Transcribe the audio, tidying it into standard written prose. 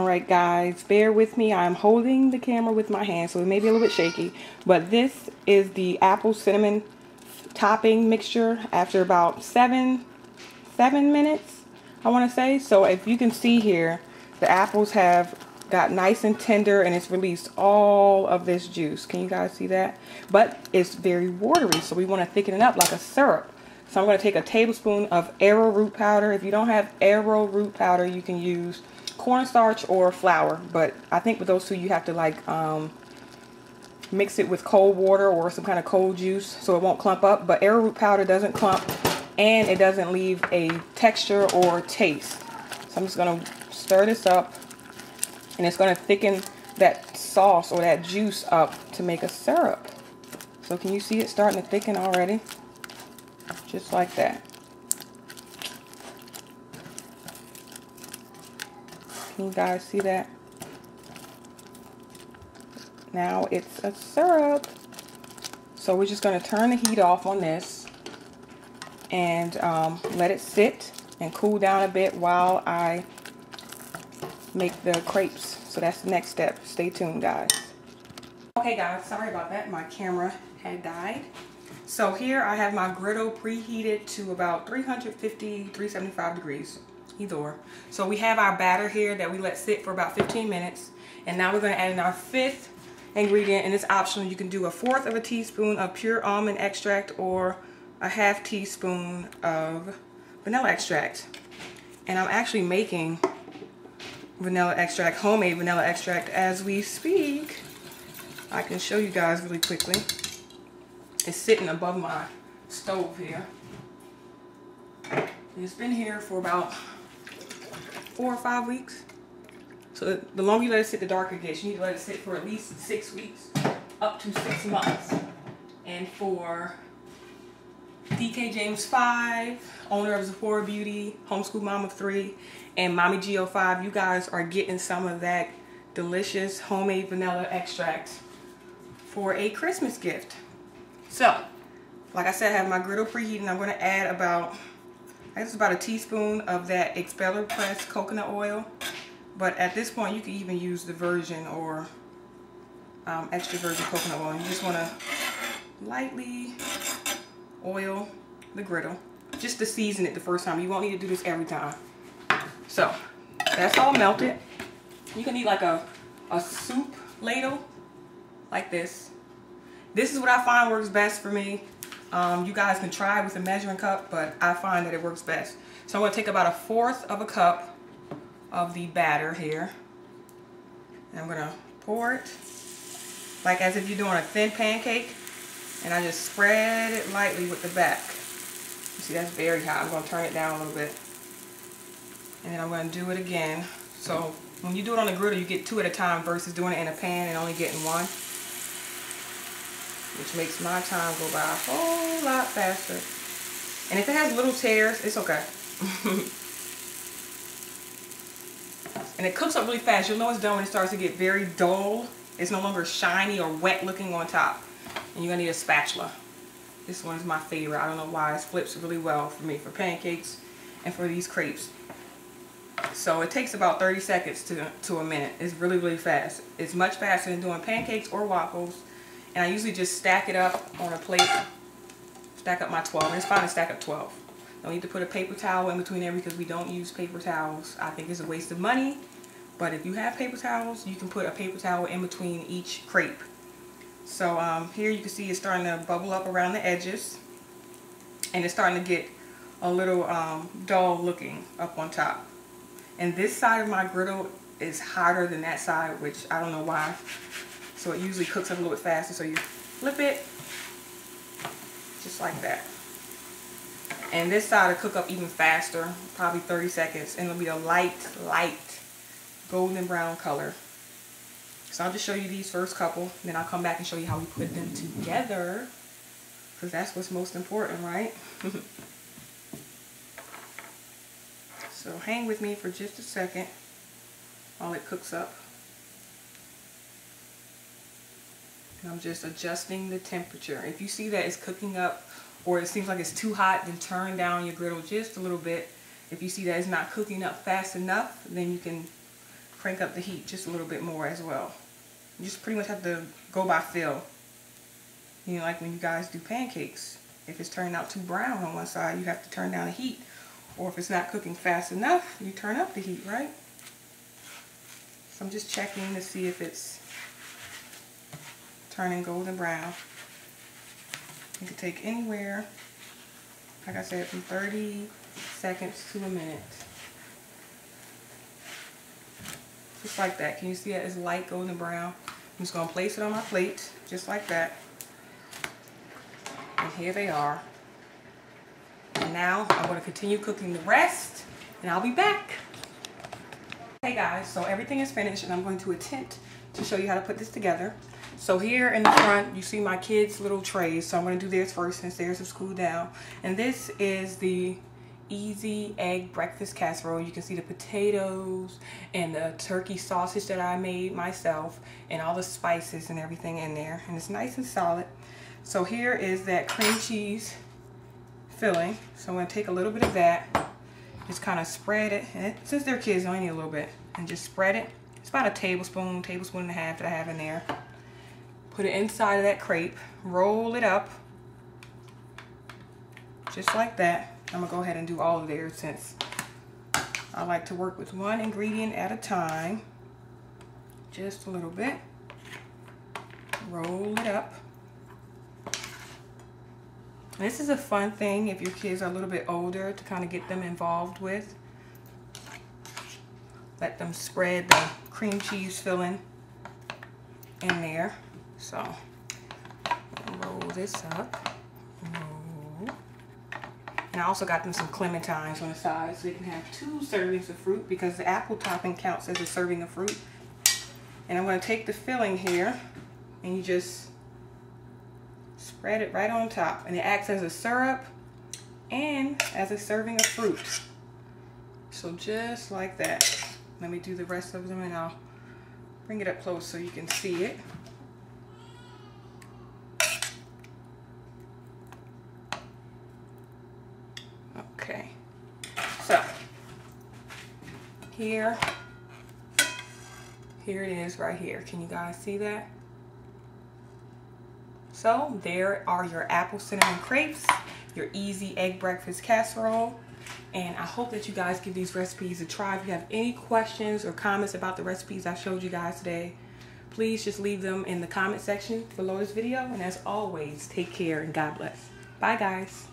Alright guys, bear with me. I'm holding the camera with my hand, so it may be a little bit shaky. But this is the apple cinnamon topping mixture after about seven minutes, I want to say. So if you can see here, the apples have got nice and tender and it's released all of this juice. Can you guys see that? But it's very watery, so we want to thicken it up like a syrup. So I'm going to take a tablespoon of arrowroot powder. If you don't have arrowroot powder, you can use cornstarch or flour, but I think with those two you have to like mix it with cold water or some kind of cold juice so it won't clump up. But arrowroot powder doesn't clump and it doesn't leave a texture or taste. So I'm just going to stir this up, and it's going to thicken that sauce or that juice up to make a syrup. So can you see it starting to thicken already? Just like that. Can you guys see that? Now it's a syrup. So we're just going to turn the heat off on this and let it sit and cool down a bit while I make the crepes. So that's the next step. Stay tuned, guys. Okay guys, sorry about that. My camera had died. So here I have my griddle preheated to about 350, 375 degrees. Either or. So we have our batter here that we let sit for about 15 minutes. And now we're going to add in our fifth ingredient, and it's optional. You can do 1/4 of a teaspoon of pure almond extract or a 1/2 teaspoon of vanilla extract. And I'm actually making vanilla extract, homemade vanilla extract, as we speak. I can show you guys really quickly. It's sitting above my stove here. It's been here for about 4 or 5 weeks. So the longer you let it sit, the darker it gets. You need to let it sit for at least 6 weeks, up to 6 months. And for DK James 5, owner of Sephora Beauty, homeschool mom of 3, and Mommy Geo5, you guys are getting some of that delicious homemade vanilla extract for a Christmas gift. So, like I said, I have my griddle preheating. I'm going to add about, I guess it's about a teaspoon of that expeller pressed coconut oil. But at this point, you can even use the virgin or extra virgin coconut oil. You just want to lightly oil the griddle just to season it the first time. You won't need to do this every time. So that's all melted. You can need like a soup ladle like this. This is what I find works best for me. You guys can try with a measuring cup, but I find that it works best. So I'm going to take about 1/4 of a cup of the batter here. And I'm going to pour it like as if you're doing a thin pancake. And I just spread it lightly with the back. You see, that's very hot. I'm going to turn it down a little bit. And then I'm going to do it again. So when you do it on the griddle, you get 2 at a time versus doing it in a pan and only getting 1. Which makes my time go by a whole lot faster. And if it has little tears, it's okay. And it cooks up really fast. You'll know it's done when it starts to get very dull. It's no longer shiny or wet looking on top. And you're going to need a spatula. This one is my favorite. I don't know why. It flips really well for me for pancakes and for these crepes. So it takes about 30 seconds to a minute. It's really, really fast. It's much faster than doing pancakes or waffles. And I usually just stack it up on a plate. Stack up my 12. And it's fine to stack up 12. Don't need to put a paper towel in between there because we don't use paper towels. I think it's a waste of money. But if you have paper towels, you can put a paper towel in between each crepe. So here you can see it's starting to bubble up around the edges. And it's starting to get a little dull looking up on top. And this side of my griddle is hotter than that side, which I don't know why. So it usually cooks up a little bit faster. So you flip it just like that. And this side will cook up even faster, probably 30 seconds. And it'll be a light golden brown color. So I'll just show you these first couple. Then I'll come back and show you how we put them together. Because that's what's most important, right? So hang with me for just a second while it cooks up. And I'm just adjusting the temperature. If you see that it's cooking up or it seems like it's too hot, then turn down your griddle just a little bit. If you see that it's not cooking up fast enough, then you can crank up the heat just a little bit more as well. You just pretty much have to go by feel. You know, like when you guys do pancakes. If it's turning out too brown on one side, you have to turn down the heat. Or if it's not cooking fast enough, you turn up the heat, right? So I'm just checking to see if it's turning golden brown. You can take anywhere, like I said, from 30 seconds to a minute. Just like that. Can you see that? It's light golden brown. I'm just going to place it on my plate, just like that. And here they are. And now I'm going to continue cooking the rest, and I'll be back. Hey guys, so everything is finished, and I'm going to attempt to show you how to put this together. So here in the front, you see my kids' little trays. So I'm going to do theirs first since theirs have cooled down. And this is the easy egg breakfast casserole. You can see the potatoes and the turkey sausage that I made myself and all the spices and everything in there. And it's nice and solid. So here is that cream cheese filling. So I'm going to take a little bit of that. Just kind of spread it. And since they're kids, I only need a little bit. And just spread it. It's about a tablespoon and a half that I have in there. Put it inside of that crepe, roll it up, just like that. I'm gonna go ahead and do all of theirs since I like to work with one ingredient at a time. Just a little bit. Roll it up. This is a fun thing if your kids are a little bit older to kind of get them involved with. Let them spread the cream cheese filling in there. So, roll this up. Roll. And I also got them some clementines on the side so they can have 2 servings of fruit because the apple topping counts as a serving of fruit. And I'm going to take the filling here and you just spread it right on top. And it acts as a syrup and as a serving of fruit. So just like that. Let me do the rest of them and I'll bring it up close so you can see it. Okay, so here it is right here. Can you guys see that? So there are your apple cinnamon crepes, your easy egg breakfast casserole, and I hope that you guys give these recipes a try. If you have any questions or comments about the recipes I showed you guys today, please just leave them in the comment section below this video. And as always, take care and God bless. Bye guys.